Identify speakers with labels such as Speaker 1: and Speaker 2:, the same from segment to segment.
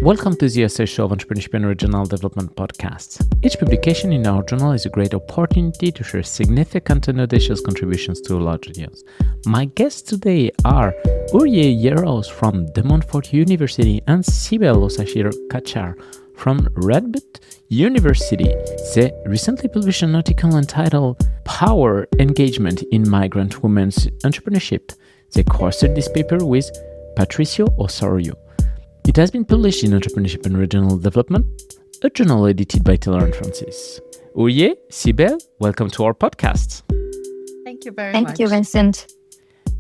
Speaker 1: Welcome to the Ozasir show of Entrepreneurship and Regional Development podcasts. Each publication in our journal is a great opportunity to share significant and audacious contributions to a large audience. My guests today are Huriye Yeröz from De Montfort University and Sibel Ozasir Kacar from Radboud University. They recently published an article entitled Power Engagement in Migrant Women's Entrepreneurship. They co-authored this paper with Patricio Osorio. It has been published in Entrepreneurship and Regional Development, a journal edited by Taylor and Francis. Huriye, Sibel, welcome to our podcast.
Speaker 2: Thank you very much.
Speaker 3: Thank you, Vincent.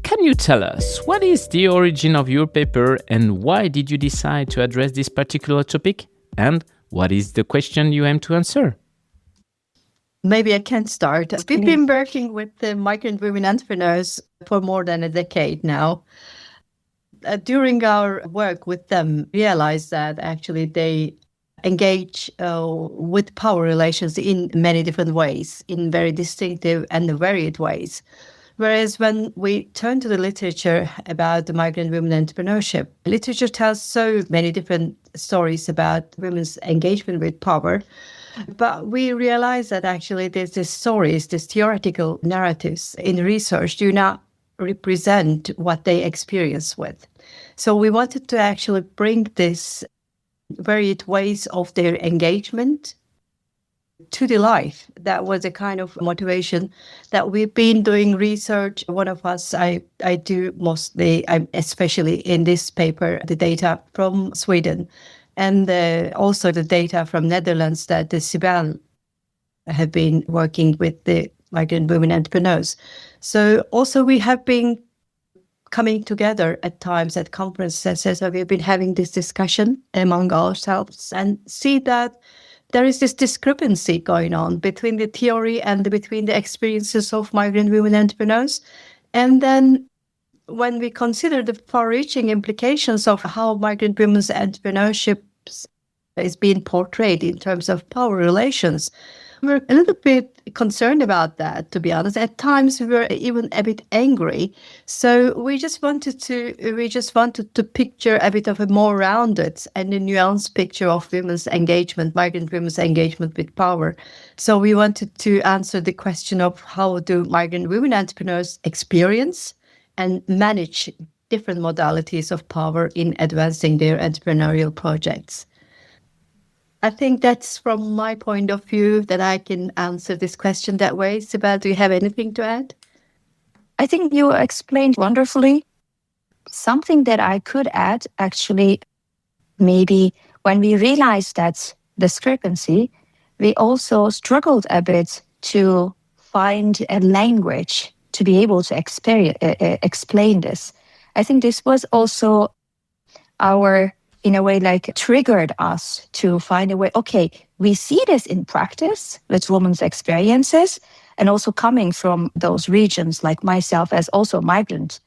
Speaker 1: Can you tell us what is the origin of your paper and why did you decide to address this particular topic? And what is the question you aim to answer?
Speaker 2: Maybe I can start. We've been working with the migrant women entrepreneurs for more than a decade now. During our work with them, realized that actually they engage with power relations in many different ways, in very distinctive and varied ways. Whereas when we turn to the literature about the migrant women entrepreneurship, literature tells so many different stories about women's engagement with power. But we realize that actually these stories, these theoretical narratives in research do not represent what they experience with. So we wanted to actually bring this varied ways of their engagement to the life. That was a kind of motivation that we've been doing research. One of us, I do mostly, especially in this paper, the data from Sweden and also the data from Netherlands that the Sibel have been working with the migrant women entrepreneurs. So also we have been coming together at times at conferences. So we've been having this discussion among ourselves and see that there is this discrepancy going on between the theory and between the experiences of migrant women entrepreneurs. And then when we consider the far-reaching implications of how migrant women's entrepreneurship is being portrayed in terms of power relations, we're a little bit concerned about that, to be honest. At times we were even a bit angry. So we just wanted to picture a bit of a more rounded and a nuanced picture of women's engagement, migrant women's engagement with power. So we wanted to answer the question of how do migrant women entrepreneurs experience and manage different modalities of power in advancing their entrepreneurial projects. I think that's from my point of view that I can answer this question that way. Sibel, do you have anything to add?
Speaker 3: I think you explained wonderfully. Something that I could add, actually, maybe when we realized that discrepancy, we also struggled a bit to find a language to be able to explain this. I think this was also in a way, triggered us to find a way, okay, we see this in practice with women's experiences and also coming from those regions, like myself as also a migrant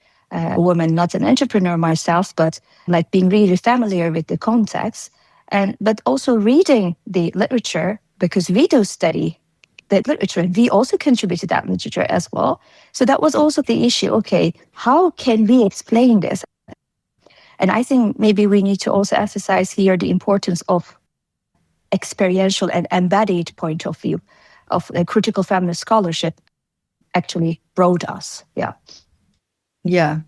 Speaker 3: woman, not an entrepreneur myself, but like being really familiar with the context, but also reading the literature, because we do study the literature, we also contribute to that literature as well. So that was also the issue, okay, how can we explain this? And I think maybe we need to also emphasize here the importance of experiential and embodied point of view of a critical feminist scholarship actually brought us.
Speaker 2: Yeah.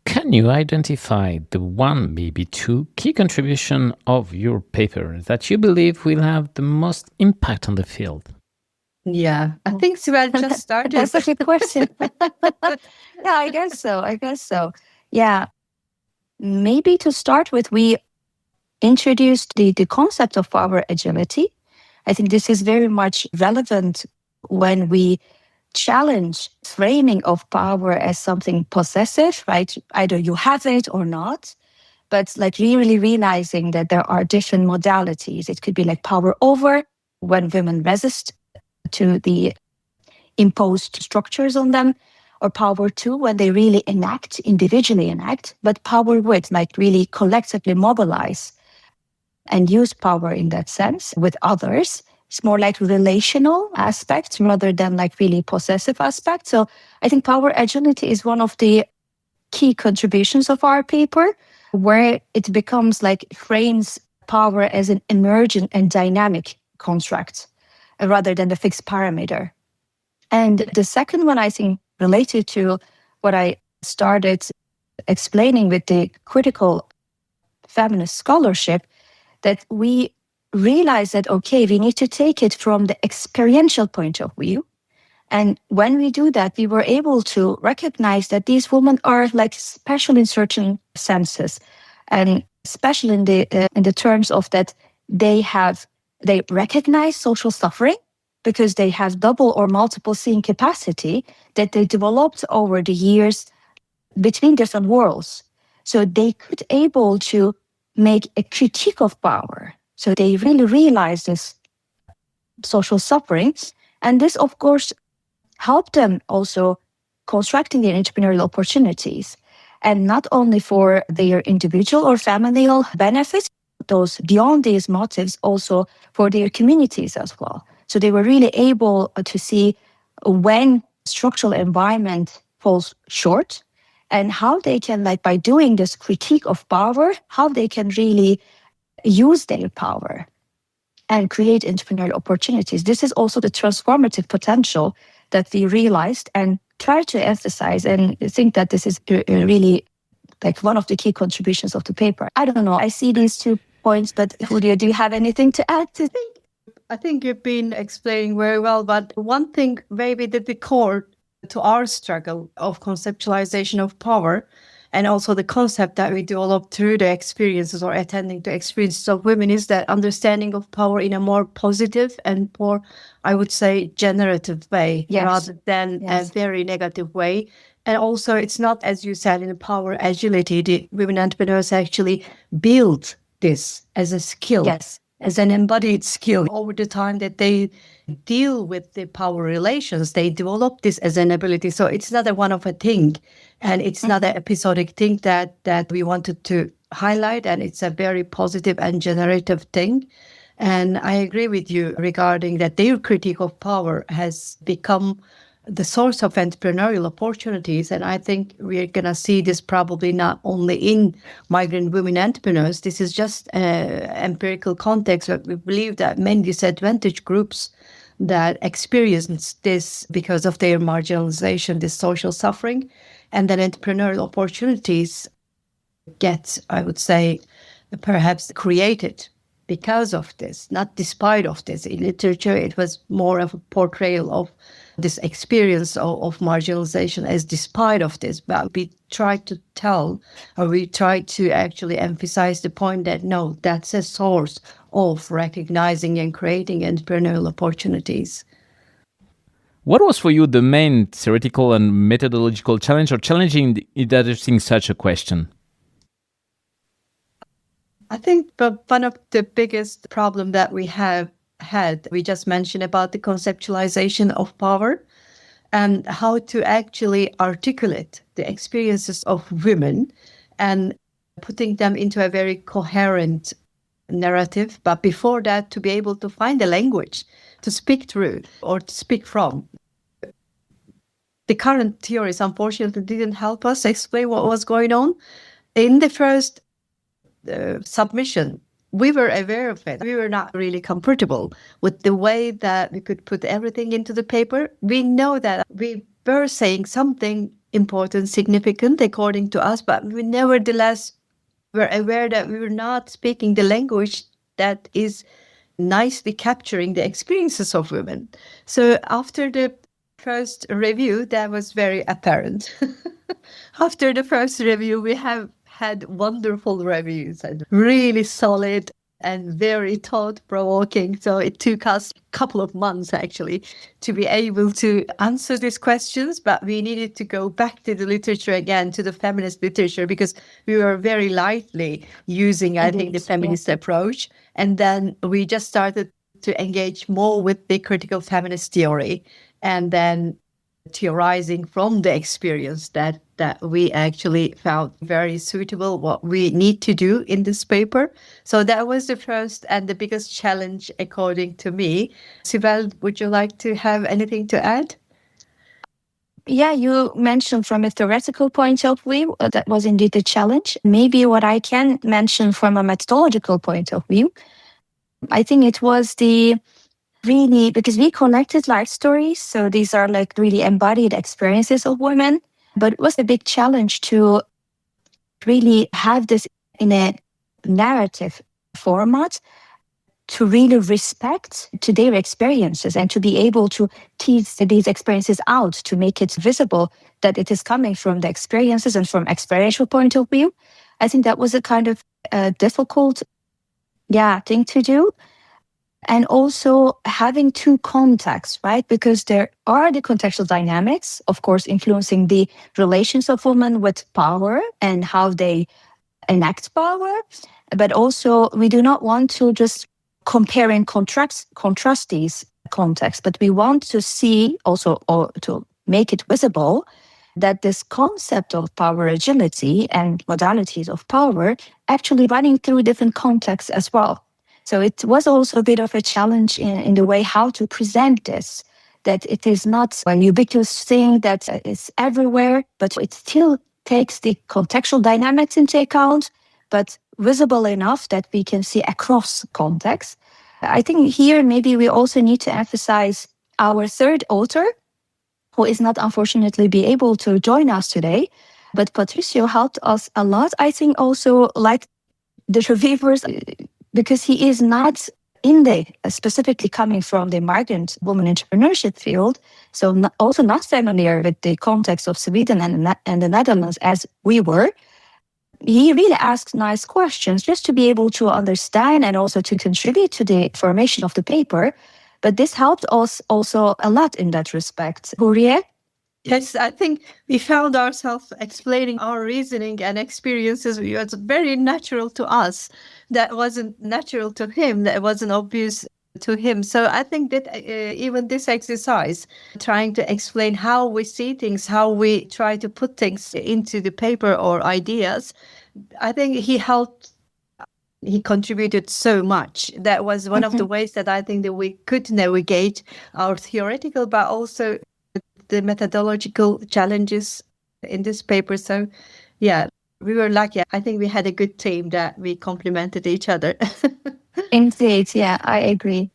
Speaker 1: Can you identify the one, maybe two key contributions of your paper that you believe will have the most impact on the field?
Speaker 2: Yeah, I think Sibel just started.
Speaker 3: That's a good question. Yeah, I guess so. Yeah, maybe to start with, we introduced the concept of power agility. I think this is very much relevant when we challenge framing of power as something possessive, right? Either you have it or not, but like really realizing that there are different modalities. It could be like power over, when women resist to the imposed structures on them, or power to, when they really individually enact, but power with, like really collectively mobilize and use power in that sense with others. It's more like relational aspects rather than like really possessive aspects. So I think power agility is one of the key contributions of our paper. where it becomes like frames power as an emergent and dynamic construct rather than a fixed parameter. And the second one, I think, related to what I started explaining with the critical feminist scholarship, that we realize that, okay, we need to take it from the experiential point of view. And when we do that, we were able to recognize that these women are like special in certain senses, and special in the terms of that they recognize social suffering because they have double or multiple seeing capacity that they developed over the years between different worlds. So they could able to make a critique of power. So they really realize this social sufferings. And this, of course, helped them also constructing their entrepreneurial opportunities. And not only for their individual or familial benefits, those beyond these motives, also for their communities as well. So they were really able to see when structural environment falls short and how they can, like by doing this critique of power, how they can really use their power and create entrepreneurial opportunities. This is also the transformative potential that we realized and try to emphasize, and think that this is really like one of the key contributions of the paper. I don't know, I see these 2 points, but Huriye, do you have anything to add to think?
Speaker 2: I think you've been explaining very well, but one thing maybe that the core to our struggle of conceptualization of power, and also the concept that we develop through the experiences or attending to experiences of women, is that understanding of power in a more positive and more, I would say, generative way, rather than a very negative way. And also, it's not, as you said, in the power agility, the women entrepreneurs actually build this as a skill. As an embodied skill. Over the time that they deal with the power relations, they develop this as an ability. So it's not a one-off thing, and it's not an episodic thing that we wanted to highlight, and it's a very positive and generative thing. And I agree with you regarding that their critique of power has become the source of entrepreneurial opportunities. And I think we're going to see this probably not only in migrant women entrepreneurs. This is just an empirical context, but we believe that many disadvantaged groups that experience this because of their marginalization, this social suffering, and then entrepreneurial opportunities get, I would say, perhaps created because of this, not despite of this. In literature, it was more of a portrayal of this experience of marginalization as despite of this. But we try to tell, or we try to actually emphasize the point that no, that's a source of recognizing and creating entrepreneurial opportunities.
Speaker 1: What was for you the main theoretical and methodological challenge or challenging in addressing such a question?
Speaker 2: I think one of the biggest problem that we have had, we just mentioned about the conceptualization of power and how to actually articulate the experiences of women and putting them into a very coherent narrative. But before that, to be able to find a language to speak through or to speak from. The current theories, unfortunately, didn't help us explain what was going on. In the first submission, we were aware of it. We were not really comfortable with the way that we could put everything into the paper. We know that we were saying something important, significant, according to us, but we nevertheless were aware that we were not speaking the language that is nicely capturing the experiences of women. So after the first review, that was very apparent. After the first review, we have had wonderful reviews and really solid and very thought-provoking. So it took us a couple of months actually to be able to answer these questions, but we needed to go back to the literature again, to the feminist literature, because we were very lightly using, I think, the feminist approach. And then we just started to engage more with the critical feminist theory, and then theorizing from the experience that we actually found very suitable what we need to do in this paper. So that was the first and the biggest challenge according to me. Sibel, would you like to have anything to add?
Speaker 3: Yeah, you mentioned from a theoretical point of view, that was indeed a challenge. Maybe what I can mention from a methodological point of view, I think it was the really, because we collected life stories. So these are like really embodied experiences of women. But it was a big challenge to really have this in a narrative format to really respect to their experiences and to be able to tease these experiences out, to make it visible that it is coming from the experiences and from experiential point of view. I think that was a kind of difficult thing to do. And also having two contexts, right? Because there are the contextual dynamics, of course, influencing the relations of women with power and how they enact power. But also, we do not want to just compare and contrast these contexts, but we want to see also, or to make it visible, that this concept of power agility and modalities of power actually running through different contexts as well. So it was also a bit of a challenge in the way how to present this, that it is not a ubiquitous thing that is everywhere, but it still takes the contextual dynamics into account, but visible enough that we can see across context. I think here maybe we also need to emphasize our third author, who is not unfortunately be able to join us today, but Patricio helped us a lot. I think also like the reviewers, because he is not in the specifically coming from the migrant woman entrepreneurship field, so also not familiar with the context of Sweden and the Netherlands as we were. He really asked nice questions just to be able to understand and also to contribute to the formation of the paper. But this helped us also a lot in that respect. Huriye?
Speaker 2: Yes, I think we found ourselves explaining our reasoning and experiences. It was very natural to us. That wasn't natural to him. That wasn't obvious to him. So I think that even this exercise, trying to explain how we see things, how we try to put things into the paper or ideas, I think he helped. He contributed so much. That was one of the ways that I think that we could navigate our theoretical, but also the methodological challenges in this paper. So, yeah, we were lucky. I think we had a good team that we complemented each other.
Speaker 3: Indeed, yeah, I agree.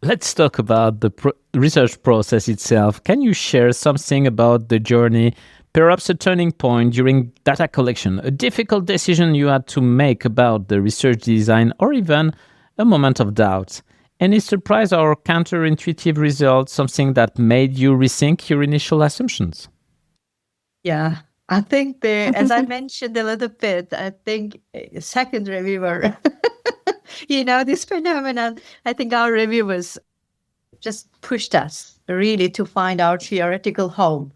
Speaker 1: Let's talk about the research process itself. Can you share something about the journey, perhaps a turning point during data collection, a difficult decision you had to make about the research design, or even a moment of doubt? Any surprise or counterintuitive results, something that made you rethink your initial assumptions?
Speaker 2: Yeah, I think as I mentioned a little bit, I think second reviewer, this phenomenon, I think our reviewers just pushed us really to find our theoretical home.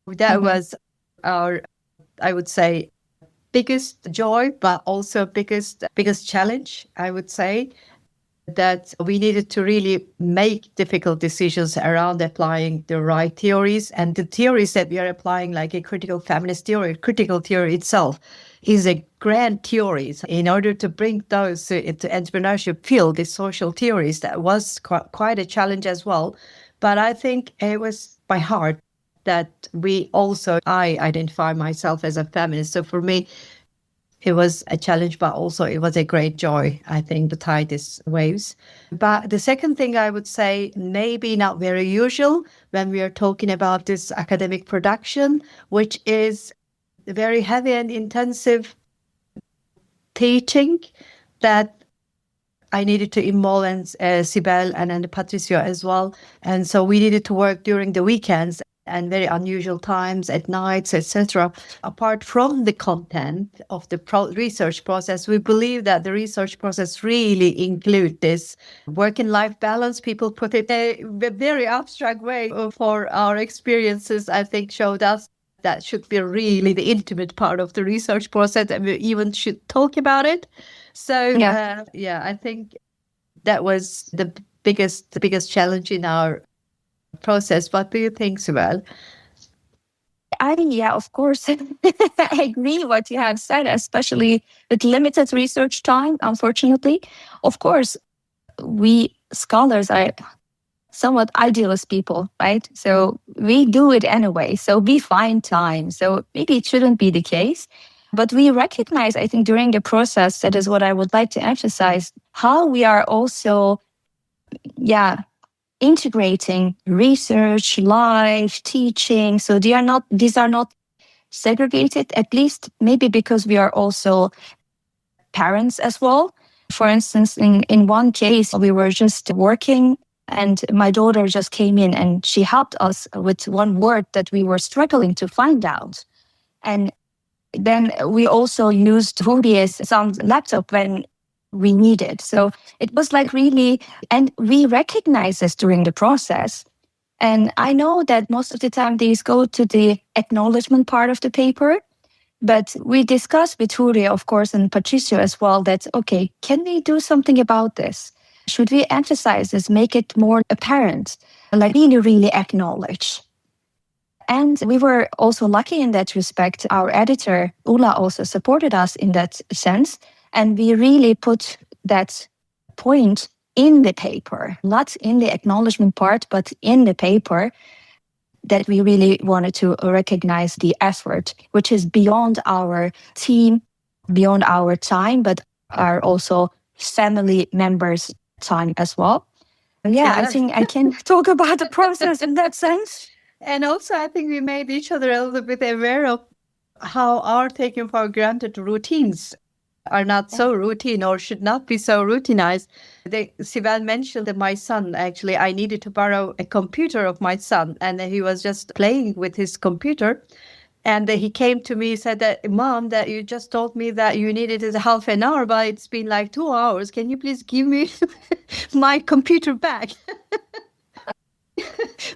Speaker 2: That was our, I would say, biggest joy, but also biggest challenge, I would say, that we needed to really make difficult decisions around applying the right theories. And the theories that we are applying, like a critical feminist theory, critical theory itself, is a grand theory. In order to bring those into entrepreneurship field, the social theories, that was quite a challenge as well. But I think it was by heart that I identify myself as a feminist. So for me, it was a challenge, but also it was a great joy, I think, to tide these waves. But the second thing I would say, maybe not very usual when we are talking about this academic production, which is very heavy and intensive teaching that I needed to involve Sibel and Patricio as well. And so we needed to work during the weekends and very unusual times at nights, etc. Apart from the content of the research process, we believe that the research process really include this work and life balance. People put it in a very abstract way for our experiences, I think, showed us that should be really the intimate part of the research process, and we even should talk about it. So, I think that was the biggest challenge in our process. What do you think, Sibel?
Speaker 3: I think, yeah, of course, I agree what you have said, especially with limited research time, unfortunately. Of course, we scholars are somewhat idealist people, right? So we do it anyway. So we find time. So maybe it shouldn't be the case. But we recognize, I think, during the process, that is what I would like to emphasize, how we are also, integrating research, life, teaching. So these are not segregated, at least maybe because we are also parents as well. For instance, in one case, we were just working and my daughter just came in and she helped us with one word that we were struggling to find out. And then we also used Huriye's son's laptop when we needed. So it was like really, and we recognize this during the process. And I know that most of the time these go to the acknowledgement part of the paper, but we discussed with Huriye, of course, and Patricio as well, that, okay, can we do something about this? Should we emphasize this, make it more apparent, like really acknowledge? And we were also lucky in that respect. Our editor, Ula, also supported us in that sense. And we really put that point in the paper, not in the acknowledgement part, but in the paper, that we really wanted to recognize the effort, which is beyond our team, beyond our time, but are also family members' time as well. I think I can talk about the process in that sense.
Speaker 2: And also, I think we made each other a little bit aware of how our taken for granted routines are not so routine or should not be so routinized. Sibel mentioned that my son, actually, I needed to borrow a computer of my son, and he was just playing with his computer. And he came to me and said that, Mom, that you just told me that you needed it half an hour, but it's been like 2 hours. Can you please give me my computer back?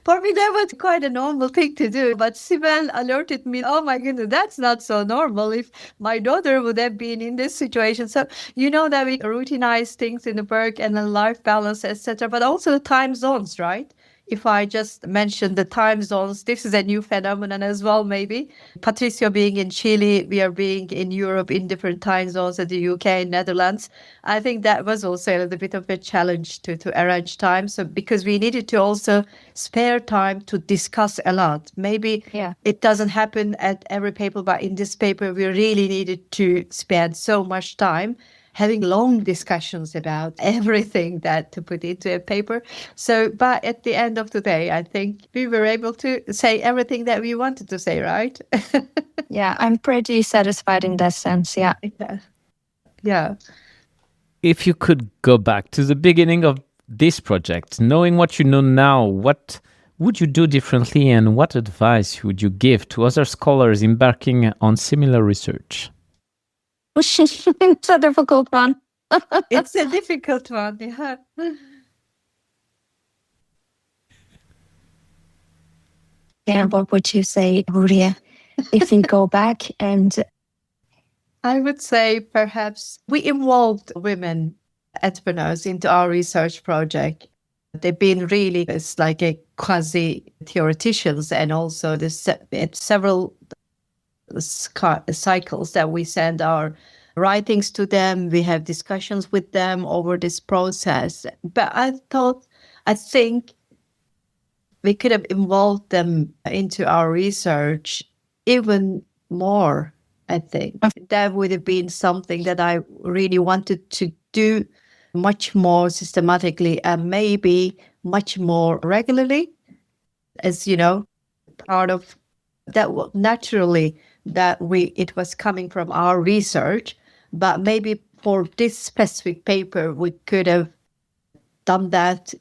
Speaker 2: For me, that was quite a normal thing to do. But Sibel alerted me, oh my goodness, that's not so normal if my daughter would have been in this situation. So, you know that we routinize things in the work and the life balance, etc., but also the time zones, right? If I just mention the time zones, this is a new phenomenon as well, maybe. Patricio being in Chile, we are being in Europe in different time zones, at the UK, Netherlands. I think that was also a little bit of a challenge to arrange time. So because we needed to also spare time to discuss a lot. Maybe it doesn't happen at every paper, but in this paper, we really needed to spend so much time having long discussions about everything that to put into a paper. So, but at the end of the day, I think we were able to say everything that we wanted to say, right?
Speaker 3: I'm pretty satisfied in that sense,
Speaker 2: Yeah.
Speaker 1: If you could go back to the beginning of this project, knowing what you know now, what would you do differently and what advice would you give to other scholars embarking on similar research?
Speaker 3: It's a difficult one.
Speaker 2: It's a difficult one, yeah.
Speaker 3: Yeah, what would you say, Huriye, if you go back? And
Speaker 2: I would say perhaps we involved women entrepreneurs into our research project. They've been really, it's like a quasi-theoreticians, and also there's several cycles that we send our writings to them. We have discussions with them over this process. But I think we could have involved them into our research even more, I think. That would have been something that I really wanted to do much more systematically and maybe much more regularly, as you know, part of that naturally that it was coming from our research, but maybe for this specific paper we could have done that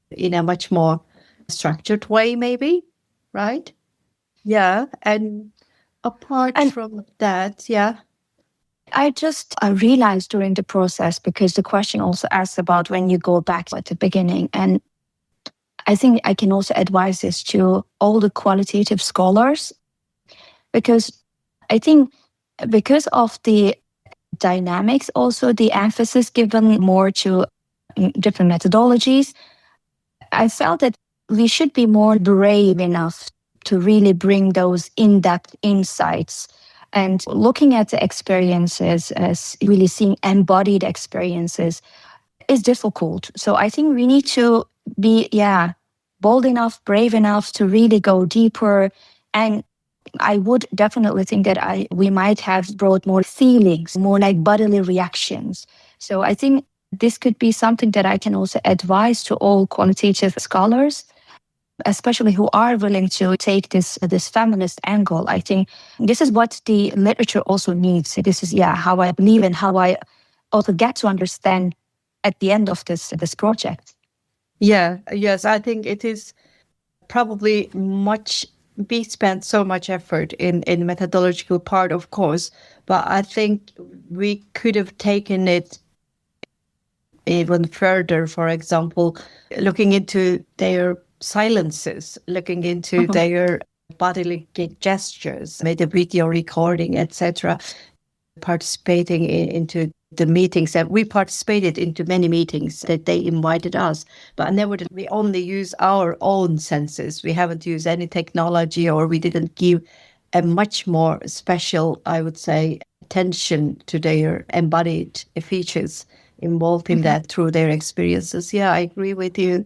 Speaker 2: in a much more structured way, maybe, right? And apart from that,
Speaker 3: I realized during the process, because the question also asks about when you go back at the beginning, and I think I can also advise this to all the qualitative scholars, because I think because of the dynamics, also the emphasis given more to different methodologies, I felt that we should be more brave enough to really bring those in-depth insights and looking at the experiences as really seeing embodied experiences is difficult. So I think we need to be, bold enough, brave enough to really go deeper. And I would definitely think that we might have brought more feelings, more like bodily reactions. So I think this could be something that I can also advise to all qualitative scholars, especially who are willing to take this feminist angle. I think this is what the literature also needs. This is how I believe and how I also get to understand at the end of this project.
Speaker 2: Yes, I think it is probably we spent so much effort in methodological part, of course, but I think we could have taken it even further. For example, looking into their silences, looking into their bodily gestures, made a video recording, etc., participating into the meetings that we participated into many meetings that they invited us, but nevertheless we only use our own senses. We haven't used any technology, or we didn't give a much more special, I would say, attention to their embodied features involved in that through their experiences. I agree with you.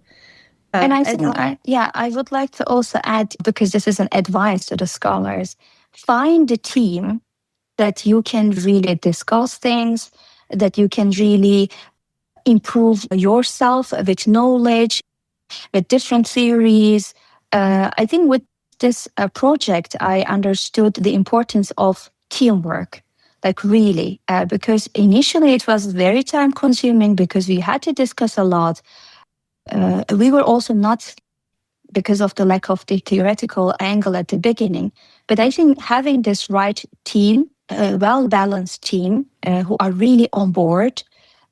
Speaker 3: And I think, I would like to also add, because this is an advice to the scholars, find a team that you can really discuss things, that you can really improve yourself with knowledge, with different theories. I think with this project, I understood the importance of teamwork, like really, because initially it was very time consuming because we had to discuss a lot. We were also not, because of the lack of the theoretical angle at the beginning, but I think having this right team, a well-balanced team who are really on board,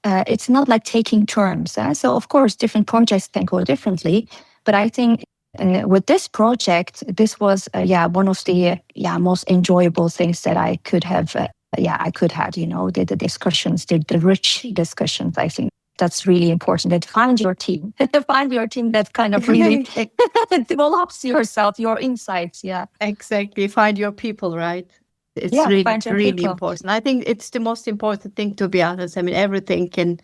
Speaker 3: it's not like taking turns. So of course, different projects can go differently, but I think with this project, this was one of the most enjoyable things that I could have. The discussions, the rich discussions. I think that's really important. That find your team, find your team that kind of really develops yourself, your insights. Yeah,
Speaker 2: exactly. Find your people, right? It's really important. I think it's the most important thing, to be honest. I mean, everything can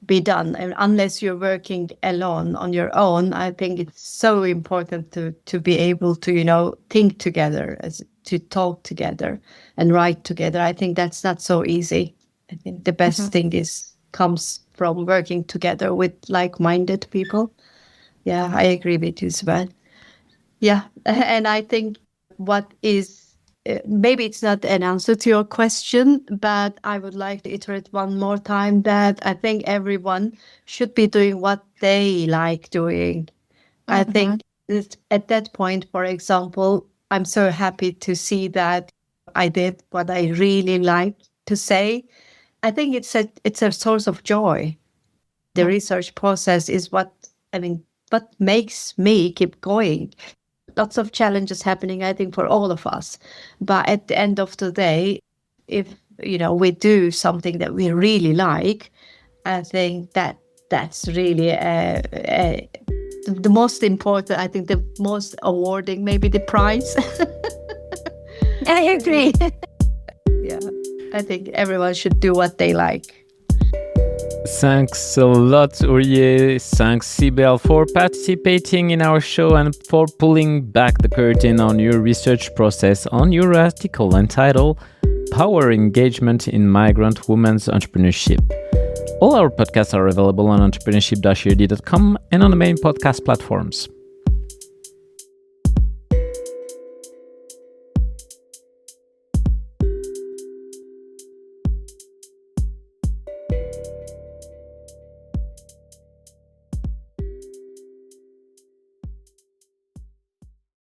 Speaker 2: be done, and unless you're working alone on your own. I think it's so important to be able to think together, to talk together and write together. I think that's not so easy. I think the best thing comes from working together with like-minded people. Yeah, I agree with you, Sibel. Yeah, and I think what is maybe it's not an answer to your question, but I would like to iterate one more time that I think everyone should be doing what they like doing. I think at that point, for example, I'm so happy to see that I did what I really like to say. I think it's a source of joy. The research process is what makes me keep going. Lots of challenges happening, I think, for all of us. But at the end of the day, if we do something that we really like, I think that's really the most important. I think the most awarding, maybe the prize.
Speaker 3: I agree.
Speaker 2: Yeah, I think everyone should do what they like.
Speaker 1: Thanks a lot, Huriye. Thanks, Sibel, for participating in our show and for pulling back the curtain on your research process on your article entitled Power Engagement in Migrant Women's Entrepreneurship. All our podcasts are available on entrepreneurship-erd.com and on the main podcast platforms.